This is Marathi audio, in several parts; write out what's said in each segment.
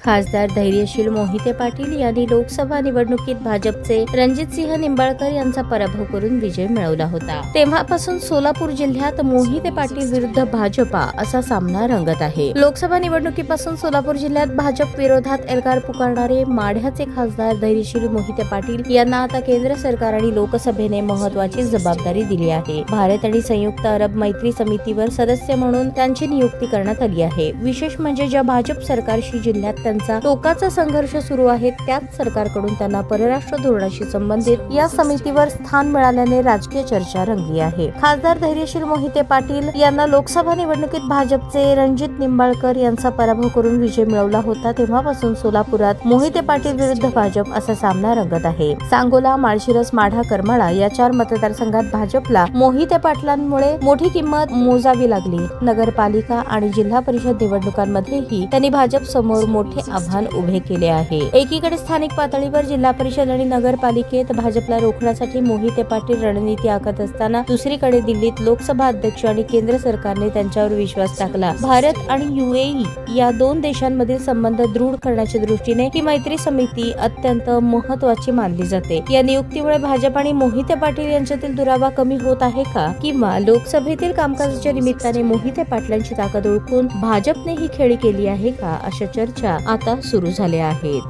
खासदार धैर्यशील मोहिते पाटील यांनी लोकसभा निवडणुकीत भाजपचे रणजितसिंह निंबाळकर यांचा पराभव करून विजय मिळवला होता. तेव्हापासून सोलापूर जिल्ह्यात मोहिते पाटील विरुद्ध भाजपा असा सामना रंगत आहे. लोकसभा निवडणुकीपासून सोलापूर जिल्ह्यात भाजप विरोधात एल्गार पुकारणारे माढ्याचे खासदार धैर्यशील मोहिते पाटील यांना आता केंद्र सरकार आणि लोकसभेने महत्त्वाची जबाबदारी दिली आहे. भारत आणि संयुक्त अरब मैत्री समितीवर सदस्य म्हणून त्यांची नियुक्ती करण्यात आली आहे. विशेष म्हणजे ज्या भाजप सरकारशी जिल्ह्यात त्यांचा टोकाचा संघर्ष सुरू आहे त्याच सरकारकडून त्यांना परराष्ट्र धोरणाशी संबंधित या समितीवर स्थान मिळाल्याने राजकीय चर्चा रंगली आहे. खासदार धैर्यशील मोहिते पाटील यांना लोकसभा निवडणुकीत भाजपचे रणजित निंबाळकर यांचा पराभव करून विजय मिळवला होता. तेव्हापासून सोलापुरात मोहिते पाटील विरुद्ध भाजप असा सामना रंगत आहे. सांगोला, माळशिरस, माढा, करमाळा या 4 मतदारसंघात भाजपला मोहिते पाटलांमुळे मोठी किंमत मोजावी लागली. नगरपालिका आणि जिल्हा परिषद निवडणुकांमध्येही त्यांनी भाजप समोर मोठे आव्हान उभे केले आहे. एकीकडे स्थानिक पातळीवर जिल्हा परिषद आणि नगरपालिकेत भाजपला रोखण्यासाठी मोहिते पाटील रणनीती आखत असताना दुसरीकडे दिल्लीत लोकसभा अध्यक्ष आणि केंद्र सरकारने त्यांच्यावर विश्वास टाकला. भारत आणि UAE या 2 देशांमधील संबंध दृढ करण्याच्या दृष्टीने ही मैत्री समिती अत्यंत महत्त्वाची मानली जाते. या नियुक्तीमुळे भाजप आणि मोहिते पाटील यांच्यातील दुरावा कमी होत आहे का, किंवा लोकसभेतील कामकाजाच्या निमित्ताने मोहिते पाटलांची ताकद ओळखून भाजपने ही खेळी केली आहे का, अशा चर्चा आता सुरू झाल्या आहेत.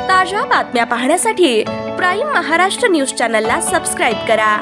ताज्या बातम्या पाहण्यासाठी प्राईम महाराष्ट्र न्यूज चॅनलला सबस्क्राईब करा.